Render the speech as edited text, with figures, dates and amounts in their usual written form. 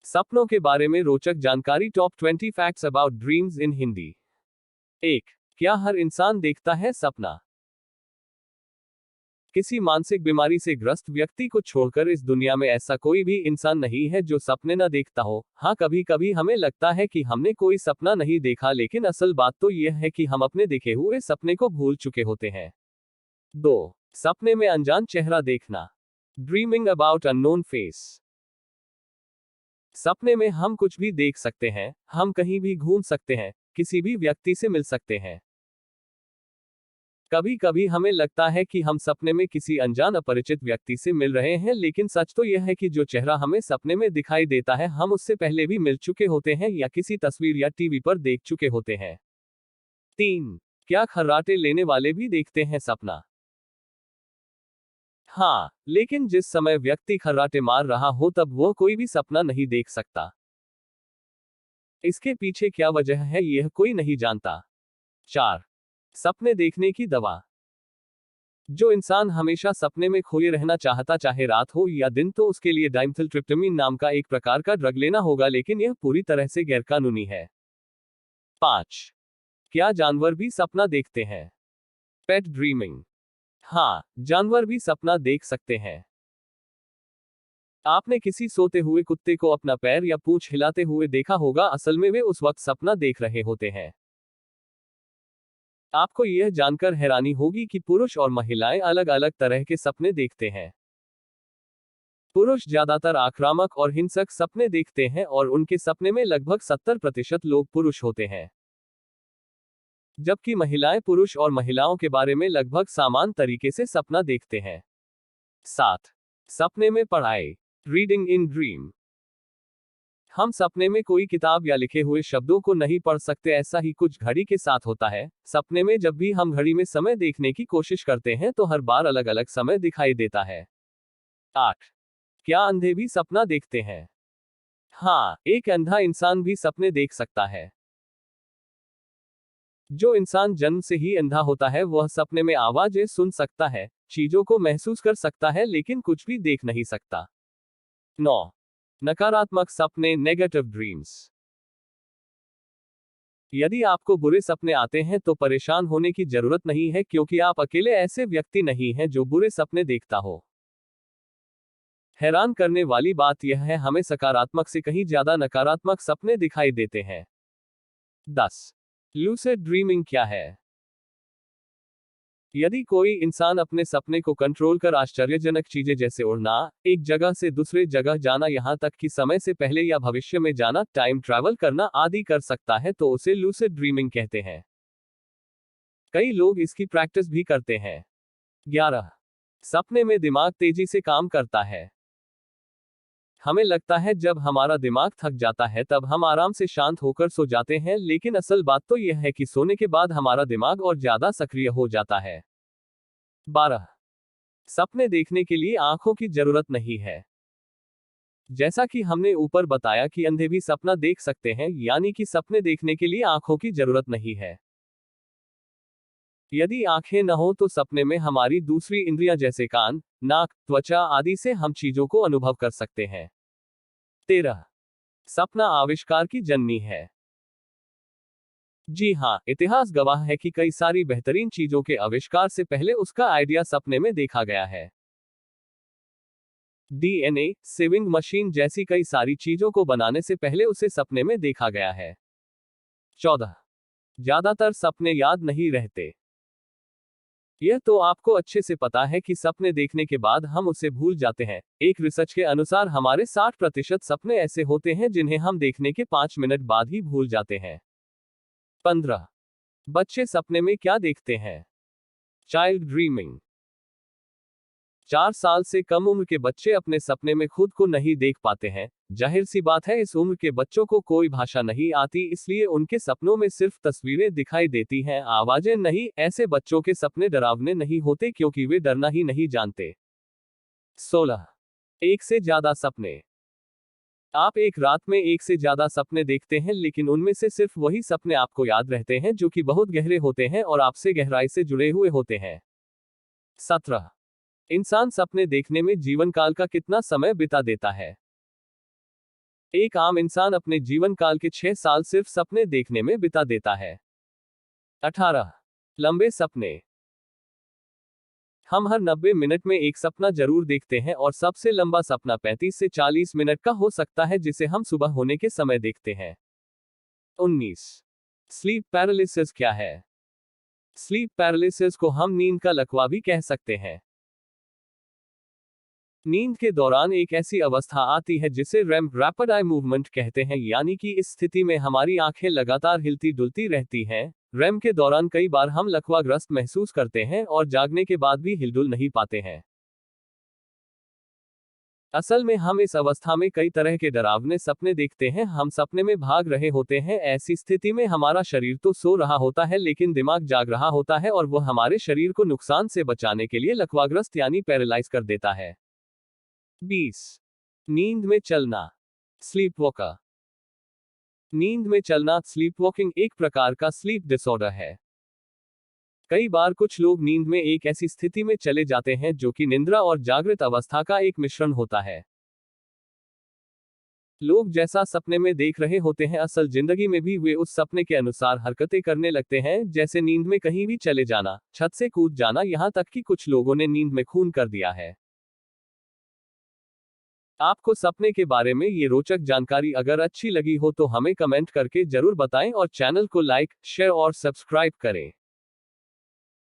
सपनों के बारे में रोचक जानकारी। Top 20 facts about dreams in Hindi. 1. क्या हर इंसान देखता है सपना? किसी मानसिक बीमारी से ग्रस्त व्यक्ति को छोड़कर इस दुनिया में ऐसा कोई भी इंसान नहीं है जो सपने न देखता हो। हाँ, कभी कभी हमें लगता है कि हमने कोई सपना नहीं देखा, लेकिन असल बात तो यह है कि हम अपने देखे हुए सपने को भूल चुके होते हैं। 2. सपने में अनजान चेहरा देखना। Dreaming about unknown face. सपने में हम कुछ भी देख सकते हैं, हम कहीं भी घूम सकते हैं, किसी भी व्यक्ति से मिल सकते हैं। कभी कभी हमें लगता है कि हम सपने में किसी अनजान अपरिचित व्यक्ति से मिल रहे हैं, लेकिन सच तो यह है कि जो चेहरा हमें सपने में दिखाई देता है, हम उससे पहले भी मिल चुके होते हैं या किसी तस्वीर या टीवी पर देख चुके होते हैं। 3. क्या खर्राटे लेने वाले भी देखते हैं सपना? हाँ, लेकिन जिस समय व्यक्ति खर्राटे मार रहा हो तब वह कोई भी सपना नहीं देख सकता। इसके पीछे क्या वजह है यह कोई नहीं जानता। 4. सपने देखने की दवा। जो इंसान हमेशा सपने में खोए रहना चाहता, चाहे रात हो या दिन, तो उसके लिए डाइमेथिल्ट्रिप्टामाइन नाम का एक प्रकार का ड्रग लेना होगा, लेकिन यह पूरी तरह से गैरकानूनी है। 5. क्या जानवर भी सपना देखते हैं? पेट ड्रीमिंग। हाँ, जानवर भी सपना देख सकते हैं। आपने किसी सोते हुए कुत्ते को अपना पैर या पूंछ हिलाते हुए देखा होगा, असल में वे उस वक्त सपना देख रहे होते हैं। आपको यह जानकर हैरानी होगी कि पुरुष और महिलाएं अलग अलग तरह के सपने देखते हैं। पुरुष ज्यादातर आक्रामक और हिंसक सपने देखते हैं और उनके सपने में लगभग 70% लोग पुरुष होते हैं, जबकि महिलाएं पुरुष और महिलाओं के बारे में लगभग समान तरीके से सपना देखते हैं। 7. सपने में पढ़ाई। Reading in dream. हम सपने में कोई किताब या लिखे हुए शब्दों को नहीं पढ़ सकते, ऐसा ही कुछ घड़ी के साथ होता है। सपने में जब भी हम घड़ी में समय देखने की कोशिश करते हैं तो हर बार अलग अलग समय दिखाई देता है। 8. क्या अंधे भी सपना देखते हैं? हाँ, एक अंधा इंसान भी सपने देख सकता है। जो इंसान जन्म से ही अंधा होता है वह सपने में आवाजें सुन सकता है, चीजों को महसूस कर सकता है, लेकिन कुछ भी देख नहीं सकता। 9. नकारात्मक सपने। Negative dreams. यदि आपको बुरे सपने आते हैं तो परेशान होने की जरूरत नहीं है, क्योंकि आप अकेले ऐसे व्यक्ति नहीं हैं जो बुरे सपने देखता हो। हैरान करने वाली बात यह है, हमें सकारात्मक से कहीं ज्यादा नकारात्मक सपने दिखाई देते हैं। 10. लूसिड ड्रीमिंग क्या है? यदि कोई इंसान अपने सपने को कंट्रोल कर आश्चर्यजनक चीजें जैसे उड़ना, एक जगह से दूसरे जगह जाना, यहां तक कि समय से पहले या भविष्य में जाना, टाइम ट्रैवल करना आदि कर सकता है, तो उसे लूसिड ड्रीमिंग कहते हैं। कई लोग इसकी प्रैक्टिस भी करते हैं। 11. सपने में दिमाग तेजी से काम करता है। हमें लगता है जब हमारा दिमाग थक जाता है तब हम आराम से शांत होकर सो जाते हैं, लेकिन असल बात तो यह है कि सोने के बाद हमारा दिमाग और ज्यादा सक्रिय हो जाता है। 12. सपने देखने के लिए आंखों की जरूरत नहीं है। जैसा कि हमने ऊपर बताया कि अंधे भी सपना देख सकते हैं, यानी कि सपने देखने के लिए आंखों की जरूरत नहीं है। यदि आंखें न हो तो सपने में हमारी दूसरी इंद्रियां जैसे कान, नाक, त्वचा आदि से हम चीजों को अनुभव कर सकते हैं। 13. सपना आविष्कार की जननी है। जी हाँ, इतिहास गवाह है कि कई सारी बेहतरीन चीजों के आविष्कार से पहले उसका आइडिया सपने में देखा गया है। डीएनए, सेविंग मशीन जैसी कई सारी चीजों को बनाने से पहले उसे सपने में देखा गया है। 14. ज्यादातर सपने याद नहीं रहते। यह तो आपको अच्छे से पता है कि सपने देखने के बाद हम उसे भूल जाते हैं। एक रिसर्च के अनुसार हमारे 60% सपने ऐसे होते हैं जिन्हें हम देखने के 5 मिनट बाद ही भूल जाते हैं। 15. बच्चे सपने में क्या देखते हैं? Child dreaming. 4 साल से कम उम्र के बच्चे अपने सपने में खुद को नहीं देख पाते हैं। जाहिर सी बात है, इस उम्र के बच्चों को कोई भाषा नहीं आती, इसलिए उनके सपनों में सिर्फ तस्वीरें दिखाई देती हैं, आवाजें नहीं। ऐसे बच्चों के सपने डरावने नहीं होते क्योंकि वे डरना ही नहीं जानते। 16. एक से ज्यादा सपने। आप एक रात में एक से ज्यादा सपने देखते हैं, लेकिन उनमें से सिर्फ वही सपने आपको याद रहते हैं जो कि बहुत गहरे होते हैं और आपसे गहराई से जुड़े हुए होते हैं। 17. इंसान सपने देखने में जीवन काल का कितना समय बिता देता है? एक आम इंसान अपने जीवन काल के 6 साल सिर्फ सपने देखने में बिता देता है। 18 लंबे सपने। हम हर 90 मिनट में एक सपना जरूर देखते हैं और सबसे लंबा सपना 35 से 40 मिनट का हो सकता है जिसे हम सुबह होने के समय देखते हैं। 19 स्लीप पैरालिसिस क्या है? स्लीप पैरालिसिस को हम नींद का लकवा भी कह सकते हैं। नींद के दौरान एक ऐसी अवस्था आती है जिसे REM रैपिड आई मूवमेंट कहते हैं, यानी कि इस स्थिति में हमारी आंखें लगातार हिलती डुलती रहती हैं। REM के दौरान कई बार हम लकवाग्रस्त महसूस करते हैं और जागने के बाद भी हिलडुल नहीं पाते हैं। असल में हम इस अवस्था में कई तरह के डरावने सपने देखते हैं। हम सपने में भाग रहे होते हैं। ऐसी स्थिति में हमारा शरीर तो सो रहा होता है लेकिन दिमाग जाग रहा होता है और वह हमारे शरीर को नुकसान से बचाने के लिए लकवाग्रस्त यानी पैरालाइज कर देता है। 20 नींद में चलना, स्लीप वॉकर। नींद में चलना, स्लीप वॉकिंग एक प्रकार का स्लीप डिसऑर्डर है। कई बार कुछ लोग नींद में एक ऐसी स्थिति में चले जाते हैं जो कि निद्रा और जागृत अवस्था का एक मिश्रण होता है। लोग जैसा सपने में देख रहे होते हैं असल जिंदगी में भी वे उस सपने के अनुसार हरकतें करने लगते हैं, जैसे नींद में कहीं भी चले जाना, छत से कूद जाना, यहां तक कि कुछ लोगों ने नींद में खून कर दिया है। आपको सपने के बारे में ये रोचक जानकारी अगर अच्छी लगी हो तो हमें कमेंट करके जरूर बताएं और चैनल को लाइक, शेयर और सब्सक्राइब करें।